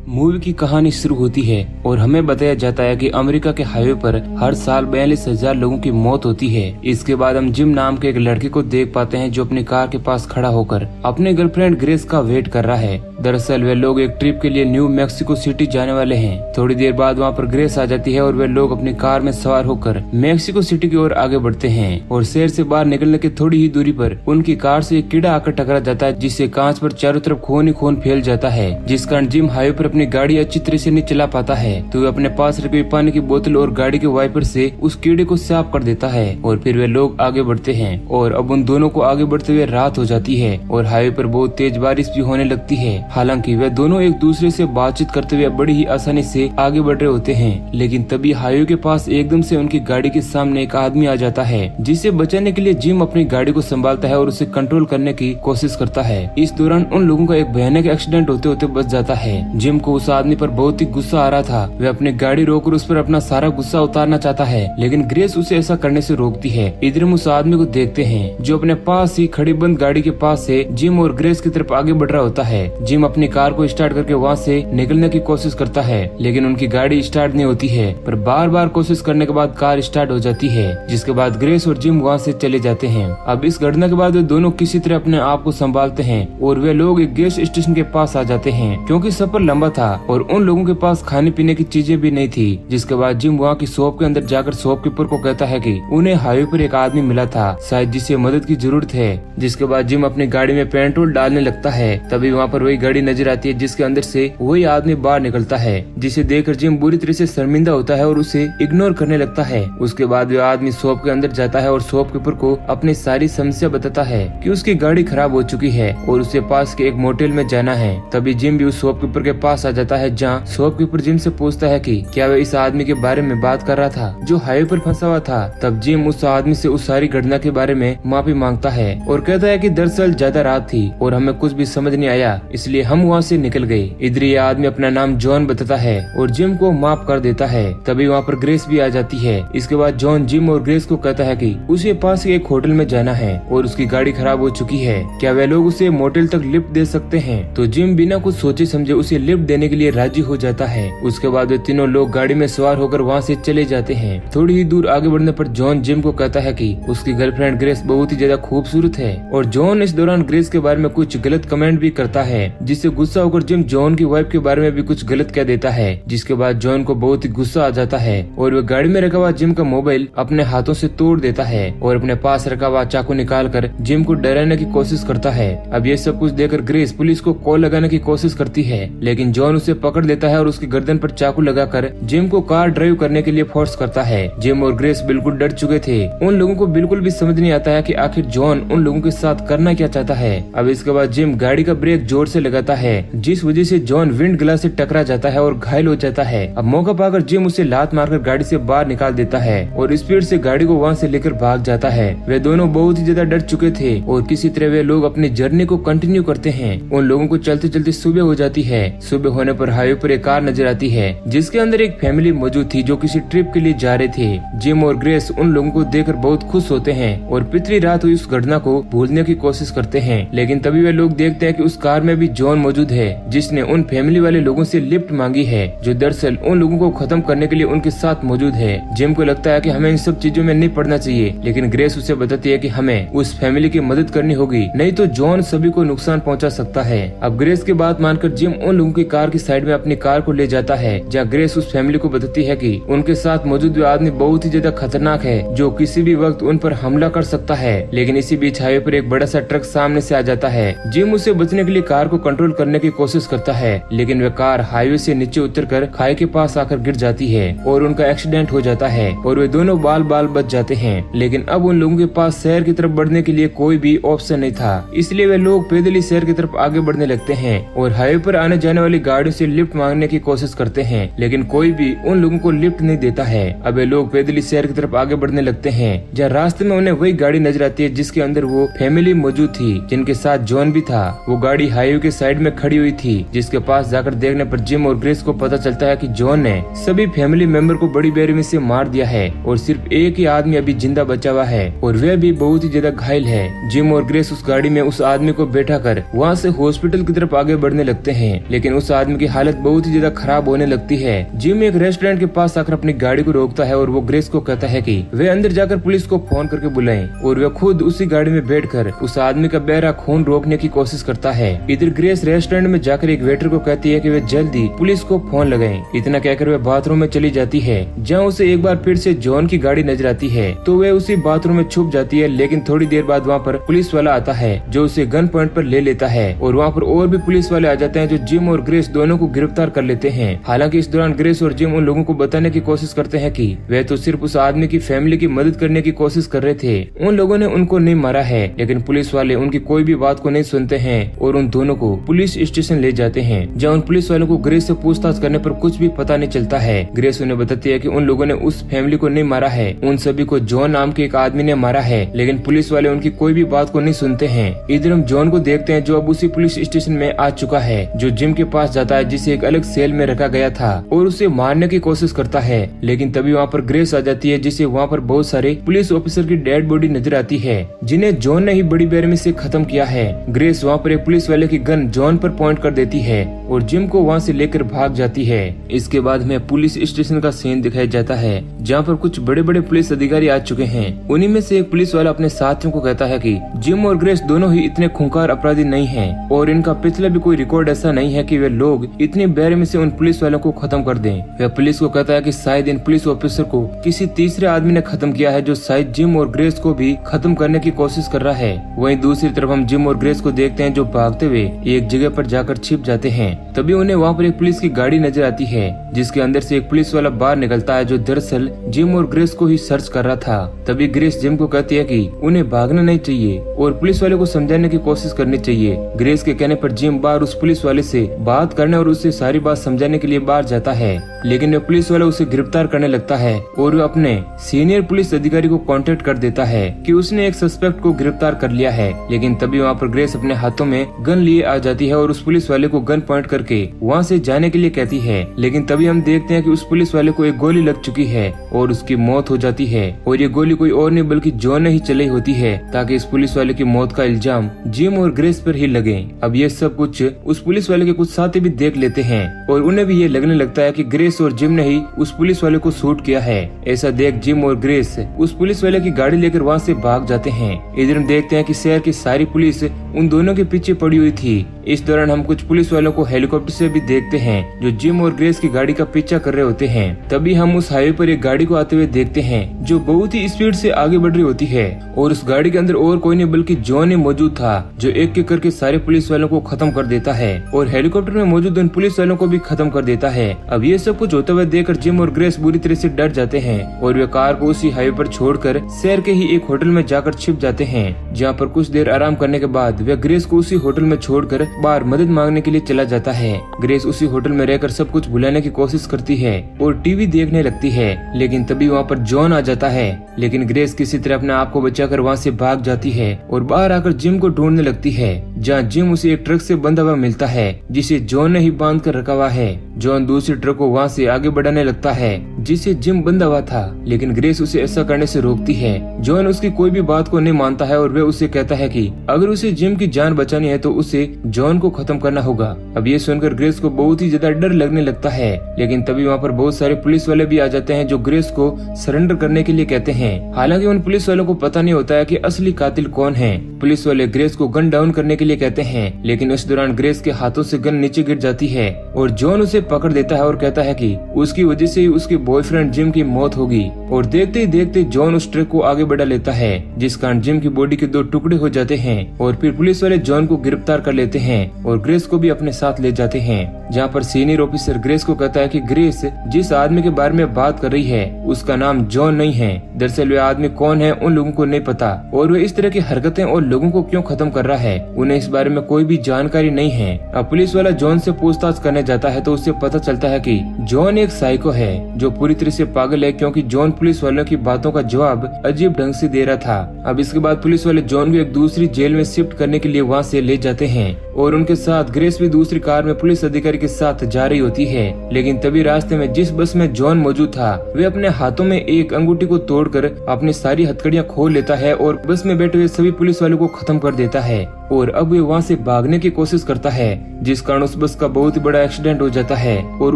Movie की कहानी शुरू होती है और हमें बताया जाता है कि अमेरिका के हाईवे पर हर साल 42,000 लोगों की मौत होती है। इसके बाद हम जिम नाम के एक लड़के को देख पाते हैं जो अपनी कार के पास खड़ा होकर अपने गर्लफ्रेंड ग्रेस का वेट कर रहा है। दरअसल वे लोग एक ट्रिप के लिए न्यू मैक्सिको सिटी जाने वाले हैं। थोड़ी देर बाद वहाँ पर ग्रेस आ जाती है और वे लोग अपनी कार में सवार होकर मैक्सिको सिटी की ओर आगे बढ़ते हैं और शहर से बाहर निकलने की थोड़ी ही दूरी पर उनकी कार से एक कीड़ा आकर टकरा जाता है, जिससे कांच पर चारों तरफ खून ही खून फैल जाता है, जिस कारण जिम हाईवे पर अपनी गाड़ी अच्छी तरह से नहीं चला पाता है। तो वे अपने पास रखी हुई पानी की बोतल और गाड़ी के वाइपर से उस कीड़े को साफ कर देता है और फिर वे लोग आगे बढ़ते हैं। और अब उन दोनों को आगे बढ़ते हुए रात हो जाती है और हाईवे पर बहुत तेज बारिश भी होने लगती है। हालांकि वे दोनों एक दूसरे से बातचीत करते हुए बड़ी ही आसानी से आगे बढ़ रहे होते हैं, लेकिन तभी हाईवे के पास एकदम से उनकी गाड़ी के सामने एक आदमी आ जाता है, जिसे बचाने के लिए जिम अपनी गाड़ी को संभालता है और उसे कंट्रोल करने की कोशिश करता है। इस दौरान उन लोगों का एक भयानक एक्सीडेंट होते होते बच जाता है। जिम को उस आदमी पर बहुत ही गुस्सा आ रहा था। वे अपनी गाड़ी रोककर उस पर अपना सारा गुस्सा उतारना चाहता है, लेकिन ग्रेस उसे ऐसा करने से रोकती है। इधर हम उस आदमी को देखते हैं जो अपने पास ही खड़ी बंद गाड़ी के पास से जिम और ग्रेस की तरफ आगे बढ़ रहा होता है। जिम अपनी कार को स्टार्ट करके वहाँ से निकलने की कोशिश करता है, लेकिन उनकी गाड़ी स्टार्ट नहीं होती है। पर बार बार कोशिश करने के बाद कार स्टार्ट हो जाती है, जिसके बाद ग्रेस और जिम वहाँ से चले जाते हैं। अब इस घटना के बाद वे दोनों किसी तरह अपने आप को संभालते हैं और वे लोग एक गैस स्टेशन के पास आ जाते हैं, क्योंकि सफर लंबा था और उन लोगों के पास खाने पीने की चीजें भी नहीं थी। जिसके बाद जिम वहाँ की शॉप के अंदर जाकर शॉपकीपर को कहता है कि उन्हें हाईवे पर एक आदमी मिला था, शायद जिसे मदद की जरूरत है। जिसके बाद जिम अपनी गाड़ी में पेट्रोल डालने लगता है। तभी वहाँ पर वही गाड़ी नजर आती है जिसके अंदर से वही आदमी बाहर निकलता है, जिसे देखकर जिम बुरी तरह से शर्मिंदा होता है और उसे इग्नोर करने लगता है। उसके बाद वह आदमी शॉप के अंदर जाता है और शॉपकीपर को अपनी सारी समस्या बताता है कि उसकी गाड़ी खराब हो चुकी है और उसे पास के एक मोटेल में जाना है। तभी जिम भी उस शॉपकीपर के पास आ जाता है, जहाँ शॉपकीपर जिम से पूछता है कि क्या वह इस आदमी के बारे में बात कर रहा था जो हाईवे पर फंसा हुआ था। तब जिम उस आदमी से उस सारी घटना के बारे में माफी मांगता है और कहता है कि दरअसल ज्यादा रात थी और हमें कुछ भी समझ नहीं आया, इसलिए हम वहाँ से निकल गए। इधर ये आदमी अपना नाम जॉन बताता है और जिम को माफ कर देता है। तभी वहाँ पर ग्रेस भी आ जाती है। इसके बाद जॉन जिम और ग्रेस को कहता है कि उसे पास के एक होटल में जाना है और उसकी गाड़ी खराब हो चुकी है, क्या वे लोग उसे मोटेल तक लिफ्ट दे सकते हैं। तो जिम बिना कुछ सोचे समझे उसे लिफ्ट देने के लिए राजी हो जाता है। उसके बाद वे तीनों लोग गाड़ी में सवार होकर वहाँ से चले जाते हैं। थोड़ी ही दूर आगे बढ़ने पर जॉन जिम को कहता है कि उसकी गर्लफ्रेंड ग्रेस बहुत ही ज्यादा खूबसूरत है और जॉन इस दौरान ग्रेस के बारे में कुछ गलत कमेंट भी करता है, जिससे गुस्सा होकर जिम जॉन की वाइफ के बारे में भी कुछ गलत कह देता है। जिसके बाद जॉन को बहुत ही गुस्सा आ जाता है और वह गाड़ी में रखा हुआ जिम का मोबाइल अपने हाथों से तोड़ देता है और अपने पास रखा हुआ चाकू निकाल कर जिम को डराने की कोशिश करता है। अब ये सब कुछ देखकर ग्रेस पुलिस को कॉल लगाने की कोशिश करती है, लेकिन जॉन उसे पकड़ लेता है और उसकी गर्दन पर चाकू लगाकर जिम को कार ड्राइव करने के लिए फोर्स करता है। जिम और ग्रेस बिल्कुल डर चुके थे। उन लोगों को बिल्कुल भी समझ नहीं आता है कि आखिर जॉन उन लोगों के साथ करना क्या चाहता है। अब इसके बाद जिम गाड़ी का ब्रेक जोर से लगाता है, जिस वजह से जॉन विंड ग्लास से टकरा जाता है और घायल हो जाता है। अब मौका पाकर जिम उसे लात मारकर गाड़ी से बाहर निकाल देता है और स्पीड से गाड़ी को वहाँ से लेकर भाग जाता है। वे दोनों बहुत ही ज्यादा डर चुके थे और किसी तरह वे लोग अपनी जर्नी को कंटिन्यू करते हैं। उन लोगों को चलते चलते सुबह हो जाती है। सुबह होने पर हाईवे पर एक कार नजर आती है, जिसके अंदर एक फैमिली मौजूद थी जो किसी ट्रिप के लिए जा रहे थे। जिम और ग्रेस उन लोगों को देखकर बहुत खुश होते हैं और पिछली रात हुई उस घटना को भूलने की कोशिश करते हैं, लेकिन तभी वे लोग देखते हैं कि उस कार में भी जॉन मौजूद है, जिसने उन फैमिली वाले लोगों से लिफ्ट मांगी है, जो दरअसल उन लोगों को खत्म करने के लिए उनके साथ मौजूद है। जिम को लगता है कि हमें इन सब चीजों में नहीं पड़ना चाहिए, लेकिन ग्रेस उसे बताती है कि हमें उस फैमिली की मदद करनी होगी, नहीं तो जॉन सभी को नुकसान पहुंचा सकता है। अब ग्रेस की बात मानकर जिम उन लोगों की कार की साइड में अपनी कार को ले जाता है, जहाँ ग्रेस उस फैमिली को बताती है कि उनके साथ मौजूद आदमी बहुत ही ज्यादा खतरनाक है, जो किसी भी वक्त उन पर हमला कर सकता है। लेकिन इसी बीच हाईवे पर एक बड़ा सा ट्रक सामने से आ जाता है। जिम उसे बचने के लिए कार को कंट्रोल करने की कोशिश करता है, लेकिन वह कार हाईवे से नीचे उतरकर खाई के पास आकर गिर जाती है और उनका एक्सीडेंट हो जाता है और वे दोनों बाल बाल बच जाते हैं। लेकिन अब उन लोगों के पास शहर की तरफ बढ़ने के लिए कोई भी ऑप्शन नहीं था, इसलिए वे लोग पैदल ही शहर की तरफ आगे बढ़ने लगते हैं और हाईवे पर आने जाने वाली गाड़ियों से लिफ्ट मांगने की कोशिश करते हैं, लेकिन कोई भी उन लोगों को लिफ्ट नहीं देता है। अब वे लोग पैदल ही शहर की तरफ आगे बढ़ने लगते हैं, जहाँ रास्ते में उन्हें वही गाड़ी नजर आती है जिसके अंदर वो फैमिली मौजूद थी, जिनके साथ जॉन भी था। वो गाड़ी हाईवे के साइड में खड़ी हुई थी, जिसके पास जाकर देखने पर जिम और ग्रेस को पता चलता है कि जॉन ने सभी फैमिली मेंबर को बड़ी बेरहमी से मार दिया है और सिर्फ एक ही आदमी अभी जिंदा बचा हुआ है और वह भी बहुत ही ज्यादा घायल है। जिम और ग्रेस उस गाड़ी में उस आदमी को बैठा कर वहाँ से हॉस्पिटल की तरफ आगे बढ़ने लगते हैं, लेकिन उस आदमी की हालत बहुत ही ज्यादा खराब होने लगती है। जिम एक रेस्टोरेंट के पास आकर अपनी गाड़ी को रोकता है और वो ग्रेस को कहता है कि वे अंदर जाकर पुलिस को फोन करके बुलाएं और वे खुद उसी गाड़ी में बैठकर उस आदमी का बहरा खून रोकने की कोशिश करता है। इधर ग्रेस रेस्टोरेंट में जाकर एक वेटर को कहती है कि वे जल्दी पुलिस को फोन लगाएं। इतना कहकर वे बाथरूम में चली जाती है, जहाँ उसे एक बार फिर से जॉन की गाड़ी नजर आती है तो वे उसी बाथरूम में छुप जाती है। लेकिन थोड़ी देर बाद वहाँ पर पुलिस वाला आता है जो उसे गन पॉइंट पर ले लेता है और वहाँ पर और भी पुलिस वाले आ जाते हैं जो जिम और ग्रेस दोनों को गिरफ्तार कर लेते हैं। हालांकि इस दौरान ग्रेस और जिम उन लोगों को बताने की कोशिश करते हैं कि वे तो सिर्फ उस आदमी की फैमिली की मदद करने की कोशिश कर रहे थे, उन लोगों ने उनको नहीं मारा है। लेकिन पुलिस वाले उनकी कोई भी बात को नहीं सुनते हैं और उन दोनों को पुलिस स्टेशन ले जाते हैं, जहाँ उन पुलिस वालों को ग्रेस से पूछताछ करने पर कुछ भी पता नहीं चलता है। ग्रेस उन्हें बताती है कि उन लोगों ने उस फैमिली को नहीं मारा है, उन सभी को जॉन नाम के एक आदमी ने मारा है। लेकिन पुलिस वाले उनकी कोई भी बात को नहीं सुनते हैं। इधर हम जॉन को देखते हैं जो अब उसी पुलिस स्टेशन में आ चुका है, जो जिम के पास जाता है जिसे एक अलग सेल में रखा गया था और उसे मारने की कोशिश करता है। लेकिन तभी वहाँ पर ग्रेस आ जाती है, जिसे वहाँ पर बहुत सारे पुलिस ऑफिसर की डेड बॉडी नजर आती है, जिन्हें जॉन ने ही बड़ी बेरहमी से खत्म किया है। ग्रेस वहाँ पर एक पुलिस वाले की गन जॉन पर पॉइंट कर देती है और जिम को वहाँ से लेकर भाग जाती है। इसके बाद में पुलिस स्टेशन का सीन दिखाया जाता है, जहाँ पर कुछ बड़े बड़े पुलिस अधिकारी आ चुके हैं। उन्हीं में से एक पुलिस वाला अपने साथियों को कहता है कि जिम और ग्रेस दोनों ही इतने खूंखार अपराधी नहीं हैं और इनका पिछला भी कोई रिकॉर्ड ऐसा नहीं है कि वे लोग इतनी बेरहमी से उन पुलिस वालों को खत्म कर दें। वह पुलिस को कहता है कि शायद इन पुलिस ऑफिसर को किसी तीसरे आदमी ने खत्म किया है, जो शायद जिम और ग्रेस को भी खत्म करने की कोशिश कर रहा है। वहीं दूसरी तरफ हम जिम और ग्रेस को देखते हैं जो भागते हुए एक जगह पर जाकर छिप जाते हैं। तभी उन्हें वहाँ पर एक पुलिस की गाड़ी नजर आती है, जिसके अंदर से एक पुलिस वाला बाहर निकलता है जो दरअसल जिम और ग्रेस को ही सर्च कर रहा था। तभी ग्रेस जिम को कहती है कि उन्हें भागना नहीं चाहिए और पुलिस वाले को समझाने की कोशिश करनी चाहिए। ग्रेस के कहने पर जिम बाहर उस पुलिस वाले से बात करने और उससे सारी बात समझाने के लिए बाहर जाता है, लेकिन वह पुलिस वाला उसे गिरफ्तार करने लगता है और वह अपने सीनियर पुलिस अधिकारी को कांटेक्ट कर देता है कि उसने एक सस्पेक्ट को गिरफ्तार कर लिया है। लेकिन तभी वहाँ पर ग्रेस अपने हाथों में गन लिए आ जाती है और उस पुलिस वाले को गन पॉइंट करके वहाँ से जाने के लिए कहती है। लेकिन तभी हम देखते हैं कि उस पुलिस वाले को एक गोली लग चुकी है और उसकी मौत हो जाती है और ये गोली कोई और नहीं बल्कि जॉन ने ही चलाई होती है, ताकि इस पुलिस वाले की मौत का इल्जाम जिम और ग्रेस पर ही लगे। अब ये सब कुछ उस पुलिस वाले के कुछ साथी भी देख लेते हैं और उन्हें भी ये लगने लगता है कि ग्रेस और जिम ने ही उस पुलिस वाले को शूट किया है। ऐसा देख जिम और ग्रेस उस पुलिस वाले की गाड़ी लेकर वहाँ से भाग जाते हैं। इधर हम देखते हैं कि शहर की सारी पुलिस उन दोनों के पीछे पड़ी हुई थी। इस दौरान हम कुछ पुलिस वालों को हेलीकॉप्टर से भी देखते हैं जो जिम और ग्रेस की गाड़ी का पीछा कर रहे होते हैं। तभी हम उस हाईवे पर एक गाड़ी को आते हुए देखते हैं जो बहुत ही स्पीड से आगे बढ़ रही होती है और उस गाड़ी के अंदर और कोई नहीं बल्कि जॉन ही मौजूद था, जो एक एक करके सारे पुलिस वालों को खत्म कर देता है और हेलीकॉप्टर में मौजूद उन पुलिस वालों को भी खत्म कर देता है। अब ये सब कुछ होते हुए देखकर जिम और ग्रेस बुरी तरह से डर जाते हैं और वे कार को उसी हाईवे पर छोड़कर शहर के ही एक होटल में जाकर छिप जाते हैं, जहाँ पर कुछ देर आराम करने के बाद वे ग्रेस को उसी होटल में छोड़कर बाहर मदद मांगने के लिए चला जाता है। ग्रेस उसी होटल में रहकर सब कुछ भुलाने की कोशिश करती है और टीवी देखने लगती है, लेकिन तभी वहाँ पर जॉन आ जाता है। लेकिन ग्रेस किसी तरह अपने आप को बचाकर वहाँ से भाग जाती है और बाहर आकर जिम को ढूंढने लगती है, जहाँ जिम उसे एक ट्रक से बंधा हुआ मिलता है जिसे जॉन ने ही बांध कर रखा हुआ है। जॉन दूसरी ट्रक को वहाँ से आगे बढ़ाने लगता है जिसे जिम बंधा हुआ था, लेकिन ग्रेस उसे ऐसा करने से रोकती है। जॉन उसकी कोई भी बात को नहीं मानता है और वह उसे कहता है कि अगर उसे जिम की जान बचानी है तो उसे जॉन को खत्म करना होगा। अब ये सुनकर ग्रेस को बहुत ही ज्यादा डर लगने लगता है, लेकिन तभी वहाँ पर बहुत सारे पुलिस वाले भी आ जाते हैं जो ग्रेस को सरेंडर करने के लिए कहते हैं। हालांकि उन पुलिस वालों को पता नहीं होता है कि असली कातिल कौन है। पुलिस वाले ग्रेस को गन डाउन करने के लिए कहते हैं, लेकिन इस दौरान ग्रेस के हाथों से गन नीचे गिर जाती है और जॉन उसे पकड़ देता है और कहता है कि उसकी वजह से ही उसके बॉयफ्रेंड जिम की मौत होगी। और देखते ही देखते जॉन उस ट्रक को आगे बढ़ा लेता है, जिस कारण जिम की बॉडी के 2 टुकड़े हो जाते हैं और फिर पुलिस वाले जॉन को गिरफ्तार कर लेते हैं और ग्रेस को भी अपने साथ ले जाते हैं, जहाँ पर सीनियर ऑफिसर ग्रेस को कहता है कि ग्रेस जिस आदमी के बारे में बात कर रही है उसका नाम जॉन नहीं है। दरअसल वे आदमी कौन है उन लोगों को नहीं पता और वे इस तरह की हरकतें और लोगों को क्यों खत्म कर रहा है उन्हें इस बारे में कोई भी जानकारी नहीं है। अब पुलिस वाला जॉन से पूछताछ करने जाता है तो उससे पता चलता है कि जॉन एक साइको है जो पूरी तरह से पागल है, क्योंकि जॉन पुलिस वालों की बातों का जवाब अजीब ढंग से दे रहा था। अब इसके बाद पुलिस वाले जॉन को एक दूसरी जेल में शिफ्ट करने के लिए वहाँ से ले जाते हैं और उनके साथ ग्रेस भी दूसरी कार में पुलिस अधिकारी के साथ जा रही होती है। लेकिन तभी रास्ते में जिस बस में जॉन मौजूद था वे अपने हाथों में एक अंगूठी को तोड़कर अपनी सारी हथकड़ियां खोल लेता है और बस में बैठे हुए सभी पुलिस वालों को खत्म कर देता है और अब वे वहाँ से भागने की कोशिश करता है, जिस कारण उस बस का बहुत ही बड़ा एक्सीडेंट हो जाता है और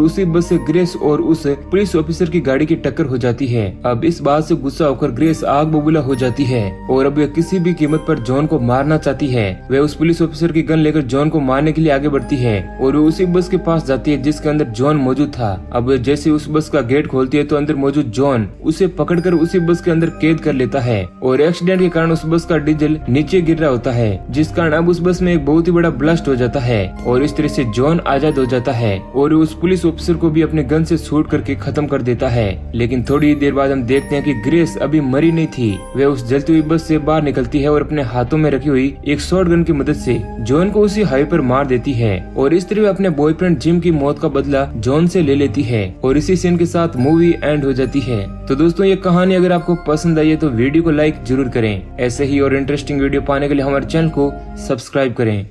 उसी बस से ग्रेस और उस पुलिस ऑफिसर की गाड़ी की टक्कर हो जाती है। अब इस बात से गुस्सा होकर ग्रेस आग बबूला हो जाती है और अब वे किसी भी कीमत पर जॉन को मारना चाहती है। वे उस पुलिस ऑफिसर की गन लेकर जॉन को मारने के लिए आगे बढ़ती है और वो उसी बस के पास जाती है जिसके अंदर जॉन मौजूद था। अब जैसे उस बस का गेट खोलती है तो अंदर मौजूद जॉन उसे पकड़कर उसी बस के अंदर कैद कर लेता है और एक्सीडेंट के कारण उस बस का डीजल नीचे गिर रहा होता है, जिस कारण अब उस बस में एक बहुत ही बड़ा ब्लास्ट हो जाता है और इस तरह से जॉन आजाद हो जाता है और उस पुलिस ऑफिसर को भी अपने गन से शूट करके खत्म कर देता है। लेकिन थोड़ी देर बाद हम देखते हैं कि ग्रेस अभी मरी नहीं थी। वह उस जलती हुई बस से बाहर निकलती है और अपने हाथों में रखी हुई एक शॉर्ट गन की मदद से जॉन को उसी हाईवे पर मार देती है और इस तरह अपने बॉयफ्रेंड जिम की मौत का बदला जॉन से ले लेती है और इसी सीन के साथ मूवी एंड हो जाती है। तो दोस्तों ये कहानी अगर आपको पसंद आई है तो वीडियो को लाइक जरूर करें। ऐसे ही और इंटरेस्टिंग वीडियो पाने के लिए हमारे चैनल को सब्सक्राइब करें।